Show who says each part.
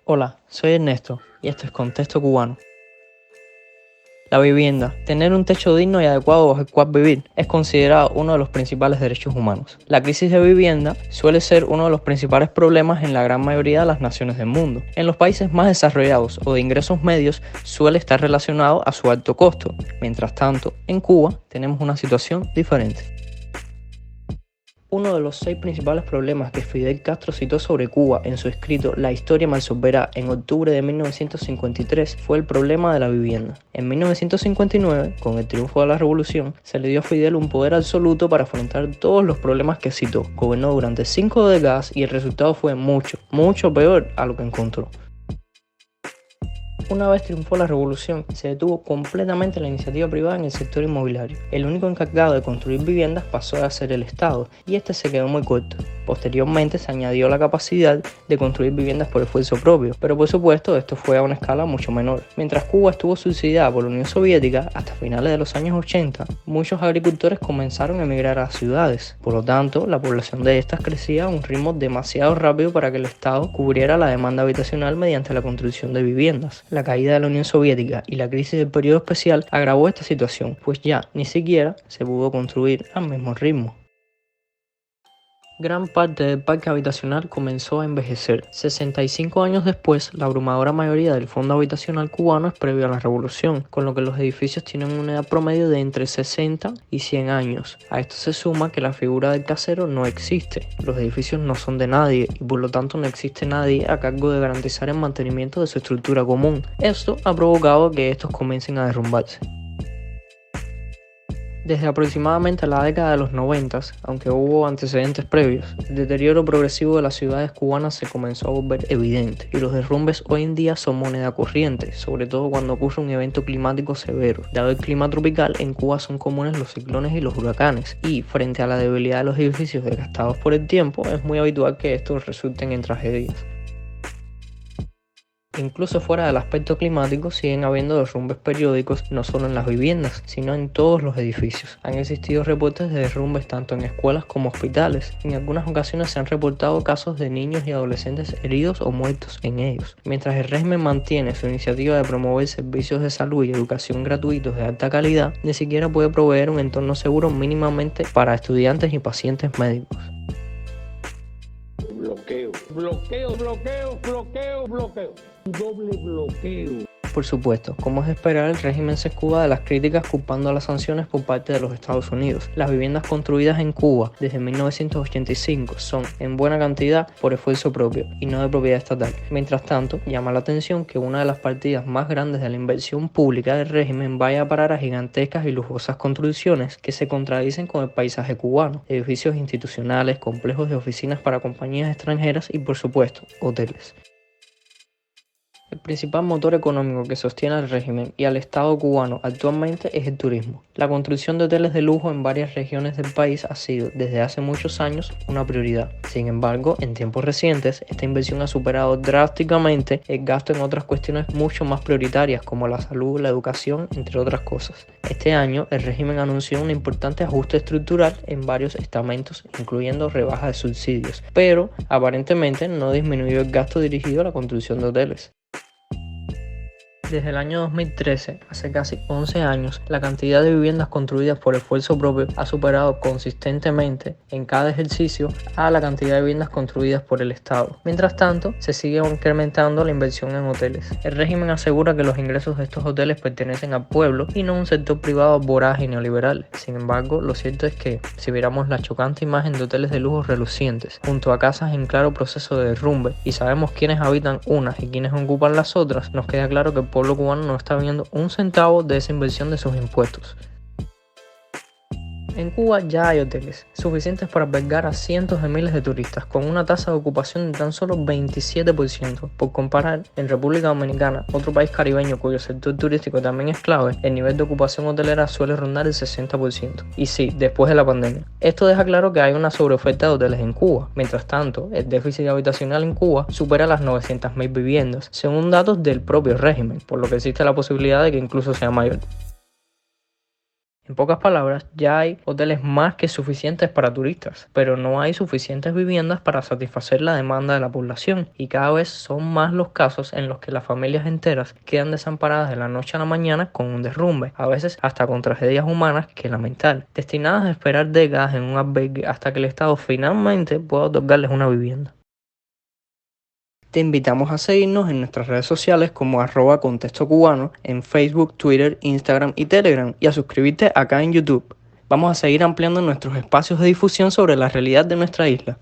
Speaker 1: Hola, soy Ernesto y esto es Contexto Cubano. La vivienda, tener un techo digno y adecuado bajo el cual vivir, es considerado uno de los principales derechos humanos. La crisis de vivienda suele ser uno de los principales problemas en la gran mayoría de las naciones del mundo. En los países más desarrollados o de ingresos medios suele estar relacionado a su alto costo. Mientras tanto, en Cuba tenemos una situación diferente. Uno de los 6 principales problemas que Fidel Castro citó sobre Cuba en su escrito La historia malsolverá en octubre de 1953 fue el problema de la vivienda. En 1959, con el triunfo de la revolución, se le dio a Fidel un poder absoluto para afrontar todos los problemas que citó. Gobernó durante 5 décadas y el resultado fue mucho peor a lo que encontró. Una vez triunfó la revolución, se detuvo completamente la iniciativa privada en el sector inmobiliario. El único encargado de construir viviendas pasó a ser el Estado, y este se quedó muy corto. Posteriormente se añadió la capacidad de construir viviendas por esfuerzo propio, pero por supuesto esto fue a una escala mucho menor. Mientras Cuba estuvo subsidiada por la Unión Soviética hasta finales de los años 80, muchos agricultores comenzaron a emigrar a las ciudades. Por lo tanto, la población de estas crecía a un ritmo demasiado rápido para que el Estado cubriera la demanda habitacional mediante la construcción de viviendas. La caída de la Unión Soviética y la crisis del periodo especial agravó esta situación, pues ya ni siquiera se pudo construir al mismo ritmo. Gran parte del parque habitacional comenzó a envejecer. 65 años después, la abrumadora mayoría del fondo habitacional cubano es previo a la revolución, con lo que los edificios tienen una edad promedio de entre 60 y 100 años. A esto se suma que la figura del casero no existe. Los edificios no son de nadie y por lo tanto no existe nadie a cargo de garantizar el mantenimiento de su estructura común. Esto ha provocado que estos comiencen a derrumbarse. Desde aproximadamente la década de los 90, aunque hubo antecedentes previos, el deterioro progresivo de las ciudades cubanas se comenzó a volver evidente y los derrumbes hoy en día son moneda corriente, sobre todo cuando ocurre un evento climático severo. Dado el clima tropical, en Cuba son comunes los ciclones y los huracanes, y frente a la debilidad de los edificios desgastados por el tiempo, es muy habitual que estos resulten en tragedias. Incluso fuera del aspecto climático, siguen habiendo derrumbes periódicos no solo en las viviendas, sino en todos los edificios. Han existido reportes de derrumbes tanto en escuelas como hospitales. En algunas ocasiones se han reportado casos de niños y adolescentes heridos o muertos en ellos. Mientras el régimen mantiene su iniciativa de promover servicios de salud y educación gratuitos de alta calidad, ni siquiera puede proveer un entorno seguro mínimamente para estudiantes y pacientes médicos.
Speaker 2: Bloqueo. Doble bloqueo.
Speaker 1: Por supuesto, como es de esperar, el régimen se escuda de las críticas culpando a las sanciones por parte de los Estados Unidos. Las viviendas construidas en Cuba desde 1985 son, en buena cantidad, por esfuerzo propio y no de propiedad estatal. Mientras tanto, llama la atención que una de las partidas más grandes de la inversión pública del régimen vaya a parar a gigantescas y lujosas construcciones que se contradicen con el paisaje cubano, edificios institucionales, complejos de oficinas para compañías extranjeras y, por supuesto, hoteles. El principal motor económico que sostiene al régimen y al Estado cubano actualmente es el turismo. La construcción de hoteles de lujo en varias regiones del país ha sido, desde hace muchos años, una prioridad. Sin embargo, en tiempos recientes, esta inversión ha superado drásticamente el gasto en otras cuestiones mucho más prioritarias, como la salud, la educación, entre otras cosas. Este año, el régimen anunció un importante ajuste estructural en varios estamentos, incluyendo rebajas de subsidios, pero aparentemente no disminuyó el gasto dirigido a la construcción de hoteles. Desde el año 2013, hace casi 11 años, la cantidad de viviendas construidas por esfuerzo propio ha superado consistentemente en cada ejercicio a la cantidad de viviendas construidas por el Estado. Mientras tanto, se sigue incrementando la inversión en hoteles. El régimen asegura que los ingresos de estos hoteles pertenecen al pueblo y no a un sector privado voraz y neoliberal. Sin embargo, lo cierto es que, si viéramos la chocante imagen de hoteles de lujo relucientes, junto a casas en claro proceso de derrumbe, y sabemos quiénes habitan unas y quiénes ocupan las otras, nos queda claro que el pueblo cubano no está viendo un centavo de esa inversión de sus impuestos. En Cuba ya hay hoteles suficientes para albergar a cientos de miles de turistas, con una tasa de ocupación de tan solo 27%. Por comparar, en República Dominicana, otro país caribeño cuyo sector turístico también es clave, el nivel de ocupación hotelera suele rondar el 60%. Y sí, después de la pandemia. Esto deja claro que hay una sobreoferta de hoteles en Cuba. Mientras tanto, el déficit habitacional en Cuba supera las 900.000 viviendas, según datos del propio régimen, por lo que existe la posibilidad de que incluso sea mayor. En pocas palabras, ya hay hoteles más que suficientes para turistas, pero no hay suficientes viviendas para satisfacer la demanda de la población, y cada vez son más los casos en los que las familias enteras quedan desamparadas de la noche a la mañana con un derrumbe, a veces hasta con tragedias humanas que lamentar, destinadas a esperar décadas en un albergue hasta que el Estado finalmente pueda otorgarles una vivienda. Te invitamos a seguirnos en nuestras redes sociales como @contextocubano en Facebook, Twitter, Instagram y Telegram, y a suscribirte acá en YouTube. Vamos a seguir ampliando nuestros espacios de difusión sobre la realidad de nuestra isla.